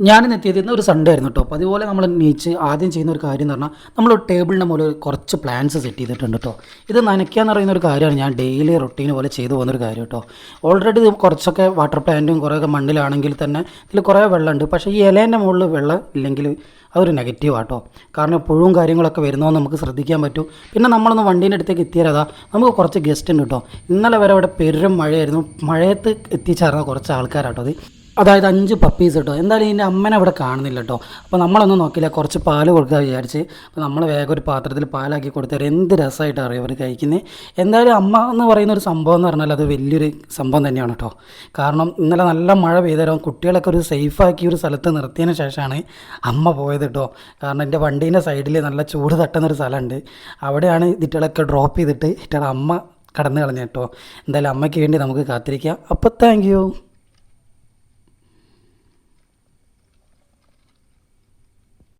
ഞാനിന്ന് എത്തിയത് ഇന്ന് ഒരു സൺഡേ ആയിരുന്നു കേട്ടോ. അപ്പോൾ അതുപോലെ നമ്മൾ നീച്ച് ആദ്യം ചെയ്യുന്ന ഒരു കാര്യം എന്ന് പറഞ്ഞാൽ നമ്മൾ ടേബിളിൻ്റെ മുകളിൽ കുറച്ച് പ്ലാന്റ്സ് സെറ്റ് ചെയ്തിട്ടുണ്ട് കേട്ടോ. ഇത് നനയ്ക്കുക എന്ന് പറയുന്ന ഒരു കാര്യമാണ് ഞാൻ ഡെയിലി റൊട്ടീൻ പോലെ ചെയ്തു പോകുന്നൊരു കാര്യം കേട്ടോ. ഓൾറെഡി ഇത് കുറച്ചൊക്കെ വാട്ടർ പ്ലാന്റും കുറേയൊക്കെ മണ്ണിലാണെങ്കിൽ തന്നെ ഇതിൽ കുറേ വെള്ളമുണ്ട്. പക്ഷേ ഈ ഇലേൻ്റെ മുകളിൽ വെള്ളം ഇല്ലെങ്കിൽ അതൊരു നെഗറ്റീവ് ആട്ടോ. കാരണം പുഴുവും കാര്യങ്ങളൊക്കെ വരുന്നതെന്ന് നമുക്ക് ശ്രദ്ധിക്കാൻ പറ്റും. പിന്നെ നമ്മളൊന്ന് വണ്ടീൻ്റെ അടുത്തേക്ക് എത്തിയാലതാ നമുക്ക് കുറച്ച് ഗസ്റ്റ് ഉണ്ട് കേട്ടോ. ഇന്നലെ വരെ അവിടെ പെരും മഴയായിരുന്നു. മഴയത്ത് എത്തിച്ചേർന്ന കുറച്ച് ആൾക്കാരാട്ടോ അത്. അതായത് 5 പപ്പീസ് കേട്ടോ. എന്തായാലും ഇതിൻ്റെ അമ്മനെ അവിടെ കാണുന്നില്ല കേട്ടോ. അപ്പോൾ നമ്മളൊന്നും നോക്കില്ല, കുറച്ച് പാല് കൊടുക്കുക വിചാരിച്ച്. അപ്പോൾ നമ്മൾ വേഗം ഒരു പാത്രത്തിൽ പാലാക്കി കൊടുത്തവർ എന്ത് രസമായിട്ട് അറിയും അവർ കഴിക്കുന്നത്. എന്തായാലും അമ്മ എന്ന് പറയുന്ന ഒരു സംഭവം എന്ന് പറഞ്ഞാൽ അത് വലിയൊരു സംഭവം തന്നെയാണ് കേട്ടോ. കാരണം ഇന്നലെ നല്ല മഴ പെയ്തേരം കുട്ടികളൊക്കെ ഒരു സേഫാക്കി ഒരു സ്ഥലത്ത് നിർത്തിയതിന് ശേഷമാണ് അമ്മ പോയത് കേട്ടോ. കാരണം എൻ്റെ വണ്ടീൻ്റെ സൈഡിൽ നല്ല ചൂട് തട്ടുന്നൊരു സ്ഥലമുണ്ട്. അവിടെയാണ് ഇതിറ്റകളൊക്കെ ഡ്രോപ്പ് ചെയ്തിട്ട് ഇറ്റളെ അമ്മ കടന്നു കളഞ്ഞു കേട്ടോ. എന്തായാലും അമ്മയ്ക്ക് വേണ്ടി നമുക്ക് കാത്തിരിക്കാം. അപ്പോൾ താങ്ക് യു.